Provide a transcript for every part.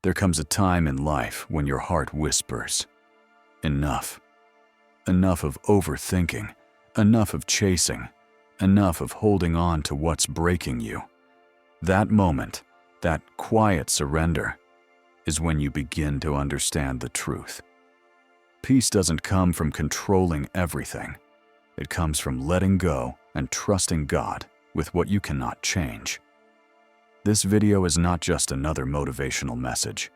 There comes a time in life when your heart whispers, enough. Enough of overthinking, enough of chasing, enough of holding on to what's breaking you. That moment, that quiet surrender, is when you begin to understand the truth. Peace doesn't come from controlling everything. It comes from letting go and trusting God with what you cannot change. This video is not just another motivational message.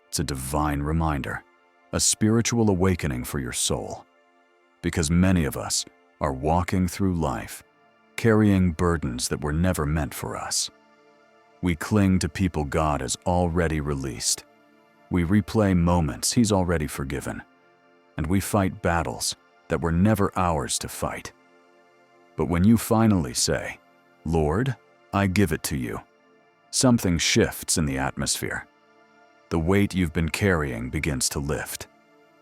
It's a divine reminder, a spiritual awakening for your soul. Because many of us are walking through life, carrying burdens that were never meant for us. We cling to people God has already released. We replay moments He's already forgiven. And we fight battles that were never ours to fight. But when you finally say, "Lord, I give it to you," something shifts in the atmosphere. The weight you've been carrying begins to lift.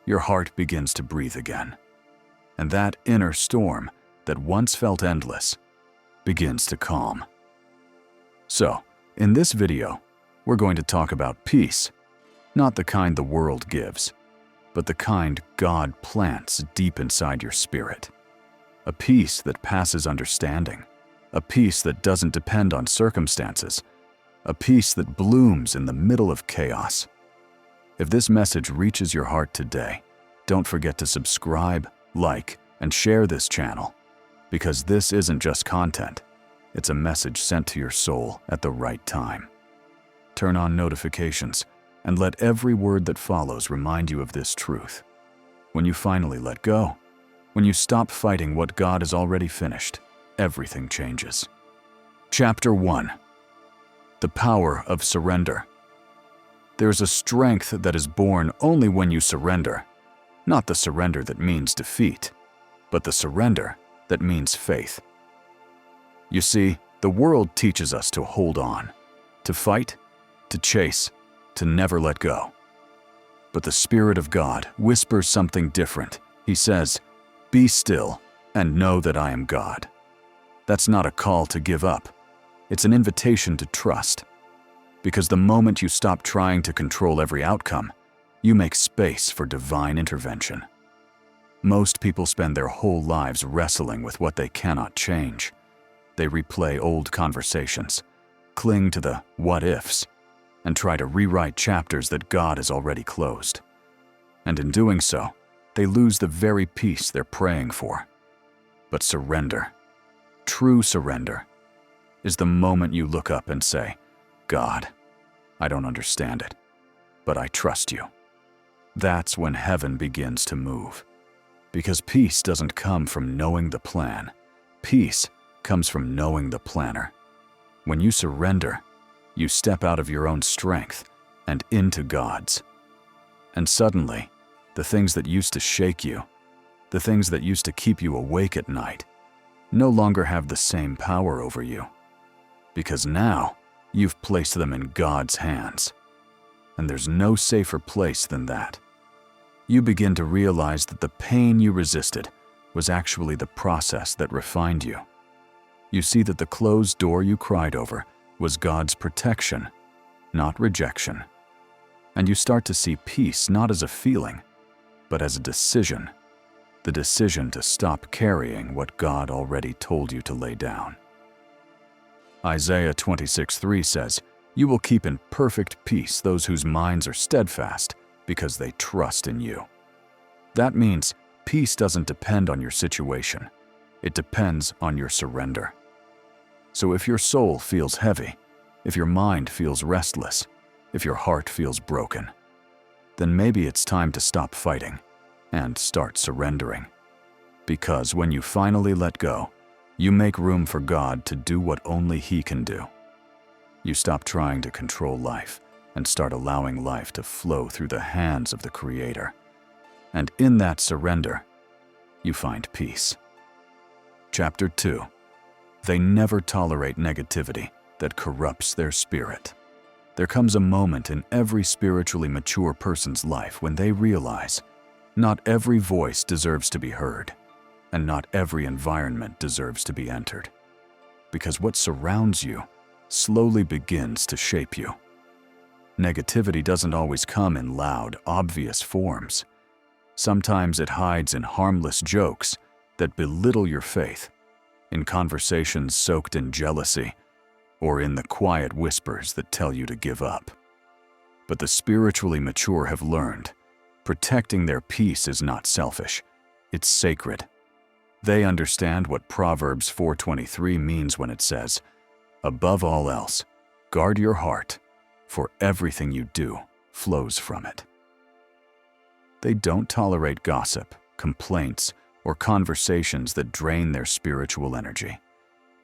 Your heart begins to breathe again. And that inner storm that once felt endless begins to calm. So, in this video, we're going to talk about peace, not the kind the world gives, but the kind God plants deep inside your spirit. A peace that passes understanding, a peace that doesn't depend on circumstances, a peace that blooms in the middle of chaos. If this message reaches your heart today, don't forget to subscribe, like, and share this channel, because this isn't just content, it's a message sent to your soul at the right time. Turn on notifications, and let every word that follows remind you of this truth. When you finally let go, when you stop fighting what God has already finished, everything changes. Chapter 1. The Power of Surrender. There's a strength that is born only when you surrender, not the surrender that means defeat, but the surrender that means faith. You see, the world teaches us to hold on, to fight, to chase, to never let go. But the Spirit of God whispers something different. He says, "Be still and know that I am God." That's not a call to give up. It's an invitation to trust. Because the moment you stop trying to control every outcome, you make space for divine intervention. Most people spend their whole lives wrestling with what they cannot change. They replay old conversations, cling to the what-ifs, and try to rewrite chapters that God has already closed. And in doing so, they lose the very peace they're praying for. But surrender, true surrender, is the moment you look up and say, "God, I don't understand it, but I trust you." That's when heaven begins to move. Because peace doesn't come from knowing the plan. Peace comes from knowing the planner. When you surrender, you step out of your own strength and into God's. And suddenly, the things that used to shake you, the things that used to keep you awake at night, no longer have the same power over you. Because now, you've placed them in God's hands. And there's no safer place than that. You begin to realize that the pain you resisted was actually the process that refined you. You see that the closed door you cried over was God's protection, not rejection. And you start to see peace not as a feeling, but as a decision. The decision to stop carrying what God already told you to lay down. Isaiah 26:3 says, "You will keep in perfect peace those whose minds are steadfast, because they trust in you." That means peace doesn't depend on your situation. It depends on your surrender. So if your soul feels heavy, if your mind feels restless, if your heart feels broken, then maybe it's time to stop fighting and start surrendering. Because when you finally let go, you make room for God to do what only He can do. You stop trying to control life and start allowing life to flow through the hands of the Creator. And in that surrender, you find peace. Chapter 2. They never tolerate negativity that corrupts their spirit. There comes a moment in every spiritually mature person's life when they realize not every voice deserves to be heard, and not every environment deserves to be entered. Because what surrounds you slowly begins to shape you. Negativity doesn't always come in loud, obvious forms. Sometimes it hides in harmless jokes that belittle your faith, in conversations soaked in jealousy, or in the quiet whispers that tell you to give up. But the spiritually mature have learned, protecting their peace is not selfish, it's sacred. They understand what Proverbs 4:23 means when it says, "Above all else, guard your heart, for everything you do flows from it." They don't tolerate gossip, complaints, or conversations that drain their spiritual energy.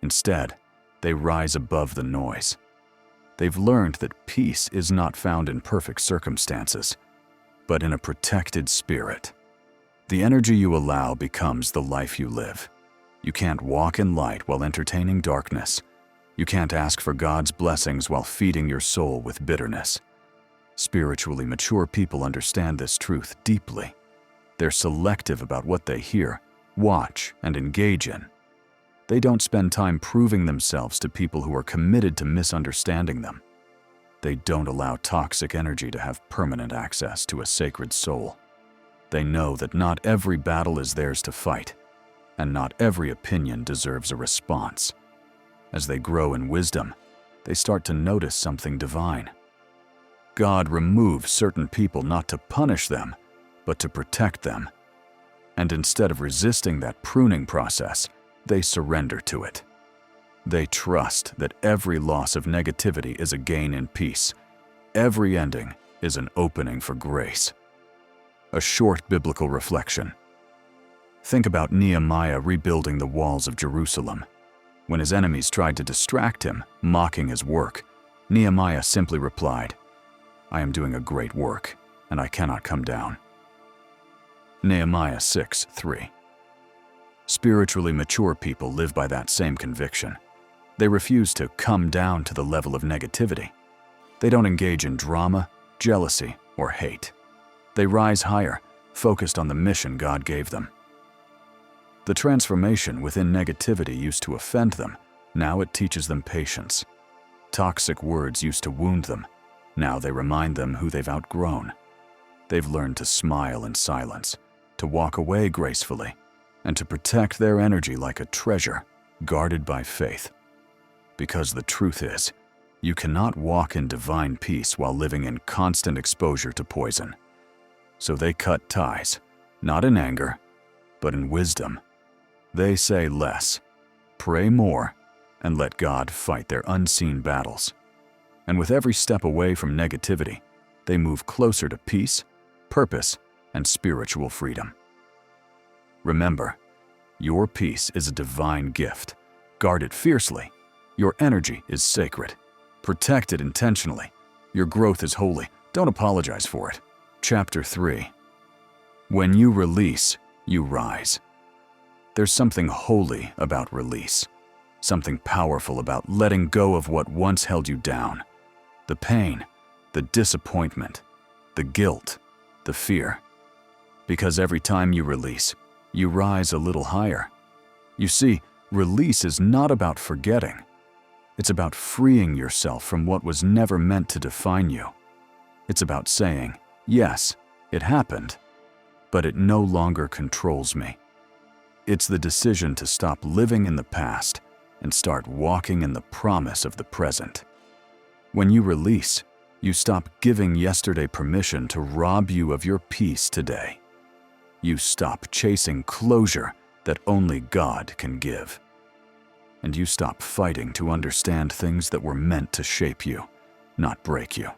Instead, they rise above the noise. They've learned that peace is not found in perfect circumstances, but in a protected spirit. The energy you allow becomes the life you live. You can't walk in light while entertaining darkness. You can't ask for God's blessings while feeding your soul with bitterness. Spiritually mature people understand this truth deeply. They're selective about what they hear, watch, and engage in. They don't spend time proving themselves to people who are committed to misunderstanding them. They don't allow toxic energy to have permanent access to a sacred soul. They know that not every battle is theirs to fight, and not every opinion deserves a response. As they grow in wisdom, they start to notice something divine. God removes certain people not to punish them, but to protect them. And instead of resisting that pruning process, they surrender to it. They trust that every loss of negativity is a gain in peace. Every ending is an opening for grace. A short biblical reflection. Think about Nehemiah rebuilding the walls of Jerusalem. When his enemies tried to distract him, mocking his work, Nehemiah simply replied, "I am doing a great work, and I cannot come down." Nehemiah 6:3. Spiritually mature people live by that same conviction. They refuse to come down to the level of negativity. They don't engage in drama, jealousy, or hate. They rise higher, focused on the mission God gave them. The transformation within negativity used to offend them. Now it teaches them patience. Toxic words used to wound them. Now they remind them who they've outgrown. They've learned to smile in silence, to walk away gracefully, and to protect their energy like a treasure guarded by faith. Because the truth is, you cannot walk in divine peace while living in constant exposure to poison. So they cut ties, not in anger, but in wisdom. They say less, pray more, and let God fight their unseen battles. And with every step away from negativity, they move closer to peace, purpose, and spiritual freedom. Remember, your peace is a divine gift. Guard it fiercely. Your energy is sacred. Protect it intentionally. Your growth is holy. Don't apologize for it. Chapter 3. When you release, you rise. There's something holy about release. Something powerful about letting go of what once held you down. The pain, the disappointment, the guilt, the fear. Because every time you release, you rise a little higher. You see, release is not about forgetting. It's about freeing yourself from what was never meant to define you. It's about saying, yes, it happened, but it no longer controls me. It's the decision to stop living in the past and start walking in the promise of the present. When you release, you stop giving yesterday permission to rob you of your peace today. You stop chasing closure that only God can give. And you stop fighting to understand things that were meant to shape you, not break you.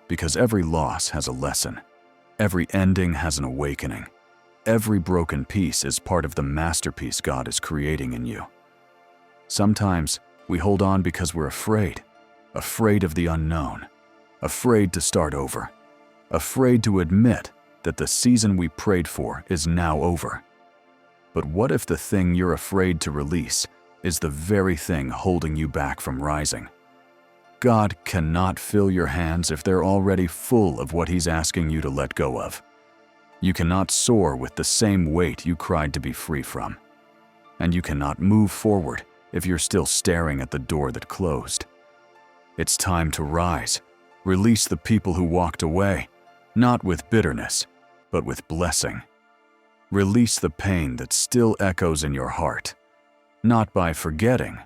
Because every loss has a lesson. Every ending has an awakening. Every broken piece is part of the masterpiece God is creating in you. Sometimes we hold on because we're afraid of the unknown, afraid to start over, afraid to admit that the season we prayed for is now over. But what if the thing you're afraid to release is the very thing holding you back from rising? God cannot fill your hands if they're already full of what He's asking you to let go of. You cannot soar with the same weight you cried to be free from. And you cannot move forward if you're still staring at the door that closed. It's time to rise, Release the people who walked away, not with bitterness, but with blessing. Release the pain that still echoes in your heart, not by forgetting,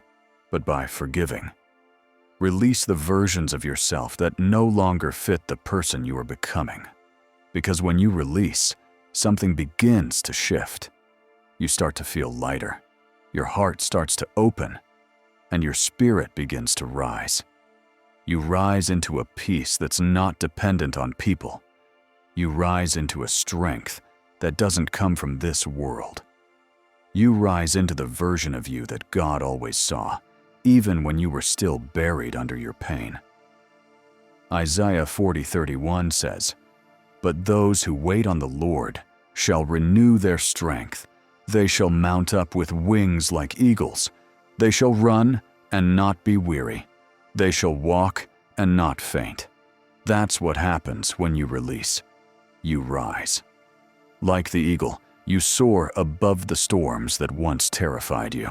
but by forgiving. Release the versions of yourself that no longer fit the person you are becoming. Because when you release, something begins to shift. You start to feel lighter, your heart starts to open, and your spirit begins to rise. You rise into a peace that's not dependent on people. You rise into a strength that doesn't come from this world. You rise into the version of you that God always saw, even when you were still buried under your pain. Isaiah 40:31 says, "But those who wait on the Lord shall renew their strength. They shall mount up with wings like eagles. They shall run and not be weary. They shall walk and not faint." That's what happens when you release. You rise. Like the eagle, you soar above the storms that once terrified you.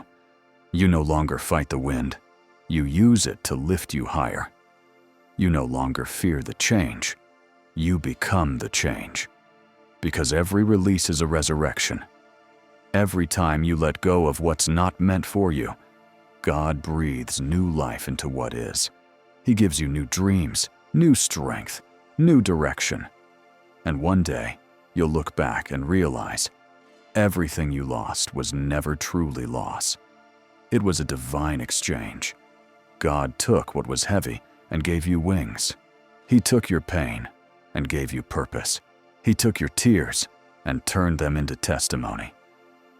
You no longer fight the wind. You use it to lift you higher. You no longer fear the change. You become the change. Because every release is a resurrection. Every time you let go of what's not meant for you, God breathes new life into what is. He gives you new dreams, new strength, new direction. And one day, you'll look back and realize everything you lost was never truly loss. It was a divine exchange. God took what was heavy and gave you wings. He took your pain and gave you purpose. He took your tears and turned them into testimony.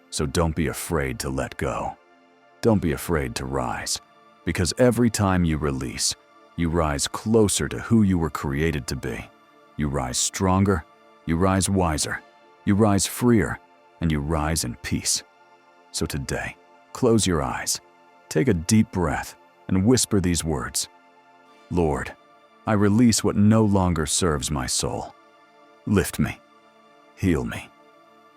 So don't be afraid to let go. Don't be afraid to rise, because every time you release, you rise closer to who you were created to be. You rise stronger, you rise wiser, you rise freer, and you rise in peace. So today, close your eyes, take a deep breath, and whisper these words. Lord, I release what no longer serves my soul. Lift me, heal me,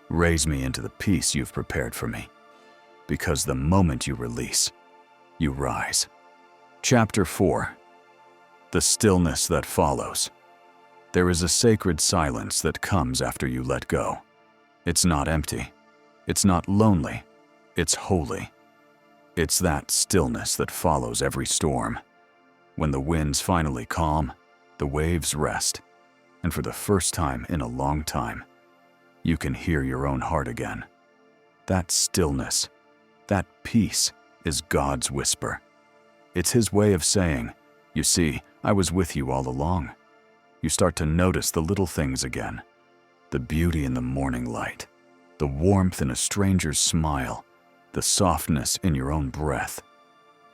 raise me into the peace you've prepared for me. Because the moment you release, you rise. Chapter 4. The stillness that follows. There is a sacred silence that comes after you let go. It's not empty. It's not lonely. It's holy. It's that stillness that follows every storm. When the winds finally calm, the waves rest, and for the first time in a long time, you can hear your own heart again. That stillness, that peace, is God's whisper. It's His way of saying, "You see, I was with you all along." You start to notice the little things again. The beauty in the morning light, the warmth in a stranger's smile, the softness in your own breath.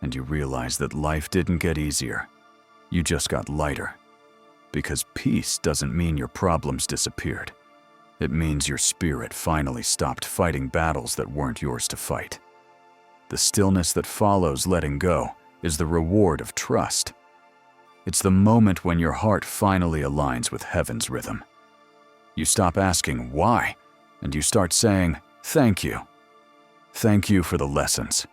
And you realize that life didn't get easier. You just got lighter. Because peace doesn't mean your problems disappeared. It means your spirit finally stopped fighting battles that weren't yours to fight. The stillness that follows letting go is the reward of trust. It's the moment when your heart finally aligns with heaven's rhythm. You stop asking why, and you start saying, "Thank you. Thank you for the lessons.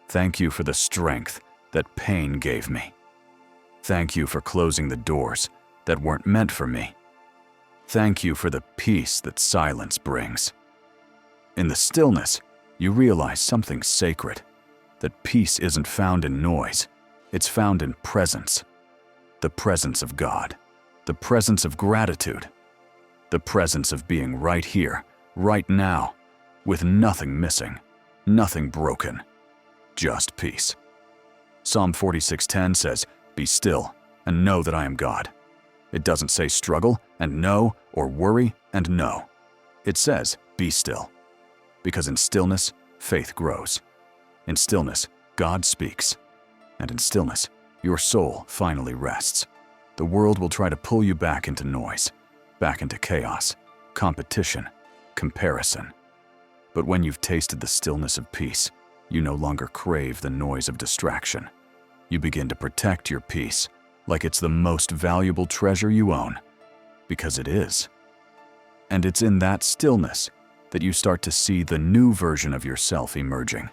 Thank you for the strength that pain gave me. Thank you for closing the doors that weren't meant for me. Thank you for the peace that silence brings." In the stillness, you realize something sacred, that peace isn't found in noise, it's found in presence. The presence of God, the presence of gratitude, the presence of being right here, right now, with nothing missing, nothing broken, just peace. Psalm 46:10 says, "Be still and know that I am God." It doesn't say struggle and no, or worry and no. It says, be still. Because in stillness, faith grows. In stillness, God speaks. And in stillness, your soul finally rests. The world will try to pull you back into noise, back into chaos, competition, comparison. But when you've tasted the stillness of peace, you no longer crave the noise of distraction. You begin to protect your peace like it's the most valuable treasure you own, because it is. And it's in that stillness that you start to see the new version of yourself emerging.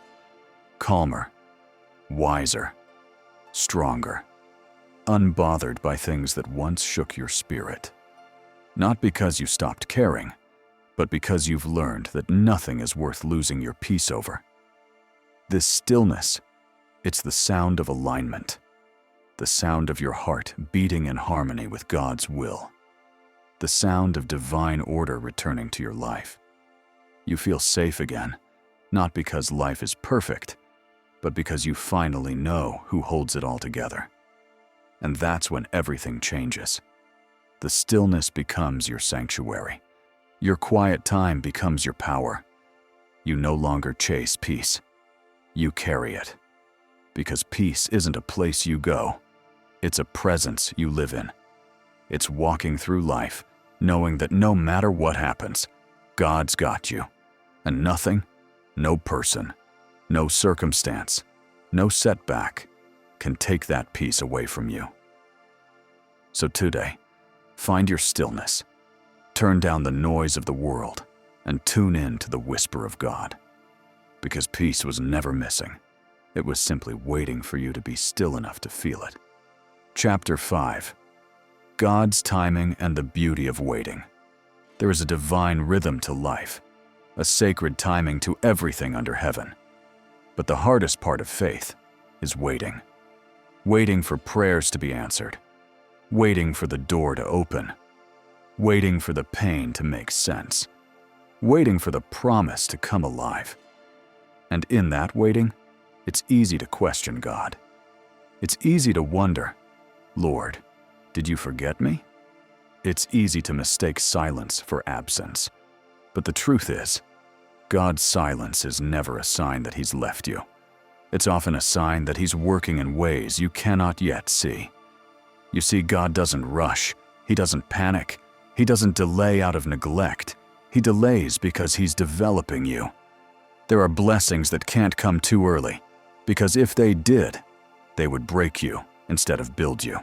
Calmer, wiser, stronger. unbothered by things that once shook your spirit. Not because you stopped caring, but because you've learned that nothing is worth losing your peace over. This stillness, it's the sound of alignment, the sound of your heart beating in harmony with God's will, the sound of divine order returning to your life. You feel safe again, not because life is perfect, but because you finally know who holds it all together. And that's when everything changes. The stillness becomes your sanctuary. Your quiet time becomes your power. You no longer chase peace. You carry it. Because peace isn't a place you go. It's a presence you live in. It's walking through life, knowing that no matter what happens, God's got you. And nothing, no person, no circumstance, no setback can take that peace away from you. So today, find your stillness. Turn down the noise of the world and tune in to the whisper of God. Because peace was never missing. It was simply waiting for you to be still enough to feel it. Chapter 5. God's timing and the beauty of waiting. There is a divine rhythm to life, a sacred timing to everything under heaven. But the hardest part of faith is waiting. Waiting for prayers to be answered. Waiting for the door to open. Waiting for the pain to make sense. Waiting for the promise to come alive. And in that waiting, it's easy to question God. It's easy to wonder, Lord, did you forget me? It's easy to mistake silence for absence. But the truth is, God's silence is never a sign that He's left you. It's often a sign that He's working in ways you cannot yet see. You see, God doesn't rush. He doesn't panic. He doesn't delay out of neglect. He delays because He's developing you. There are blessings that can't come too early, because if they did, they would break you instead of build you.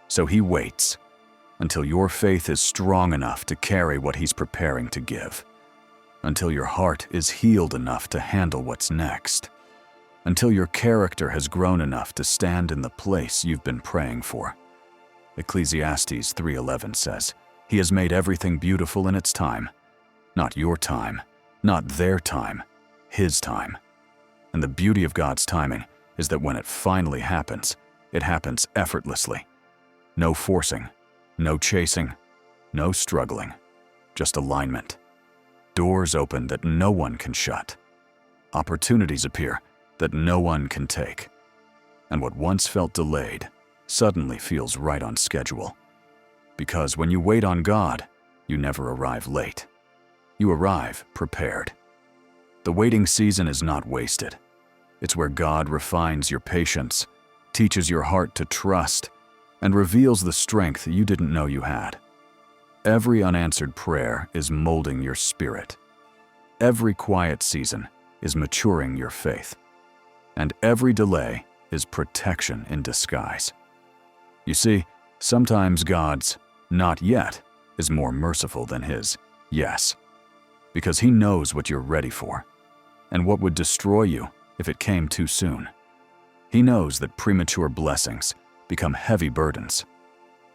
So He waits until your faith is strong enough to carry what He's preparing to give, until your heart is healed enough to handle what's next, until your character has grown enough to stand in the place you've been praying for. Ecclesiastes 3:11 says, He has made everything beautiful in its time. Not your time, not their time, His time. And the beauty of God's timing is that when it finally happens, it happens effortlessly. No forcing, no chasing, no struggling, just alignment. Doors open that no one can shut. Opportunities appear that no one can take. And what once felt delayed suddenly feels right on schedule. Because when you wait on God, you never arrive late. You arrive prepared. The waiting season is not wasted. It's where God refines your patience, teaches your heart to trust, and reveals the strength you didn't know you had. Every unanswered prayer is molding your spirit. Every quiet season is maturing your faith. And every delay is protection in disguise. You see, sometimes God's "not yet" is more merciful than His "yes," because He knows what you're ready for and what would destroy you if it came too soon. He knows that premature blessings become heavy burdens.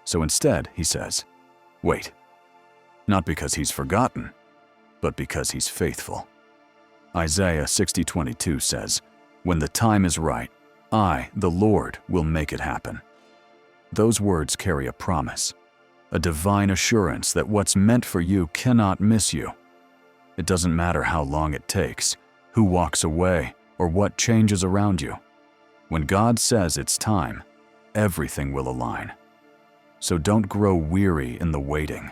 So instead, He says, wait. Not because He's forgotten, but because He's faithful. Isaiah 60:22 says, When the time is right, I, the Lord, will make it happen. Those words carry a promise, a divine assurance that what's meant for you cannot miss you. It doesn't matter how long it takes, who walks away, or what changes around you. When God says it's time, everything will align. So don't grow weary in the waiting.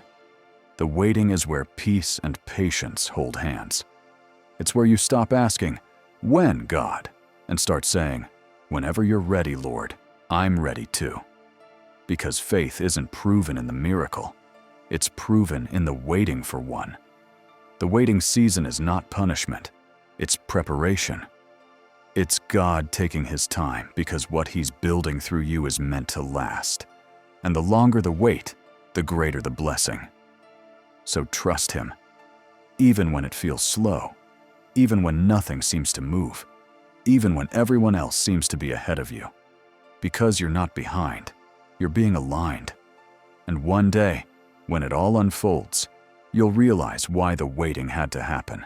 The waiting is where peace and patience hold hands. It's where you stop asking, "When, God?" and start saying, "Whenever you're ready, Lord, I'm ready too." Because faith isn't proven in the miracle. It's proven in the waiting for one. The waiting season is not punishment. It's preparation. It's God taking His time because what He's building through you is meant to last. And the longer the wait, the greater the blessing. So trust Him, even when it feels slow, even when nothing seems to move, even when everyone else seems to be ahead of you. Because you're not behind, You're being aligned. And one day, when it all unfolds, you'll realize why the waiting had to happen.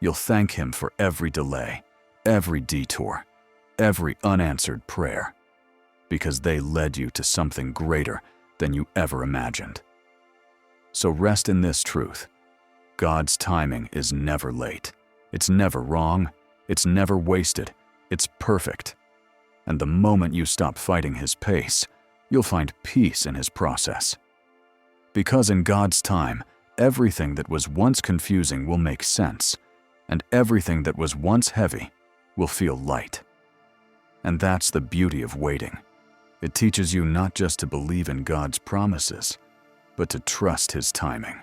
You'll thank Him for every delay, every detour, every unanswered prayer, because they led you to something greater than you ever imagined. So rest in this truth. God's timing is never late. It's never wrong. It's never wasted. It's perfect. And the moment you stop fighting His pace, you'll find peace in His process. Because in God's time, everything that was once confusing will make sense, and everything that was once heavy will feel light. And that's the beauty of waiting. It teaches you not just to believe in God's promises, but to trust His timing.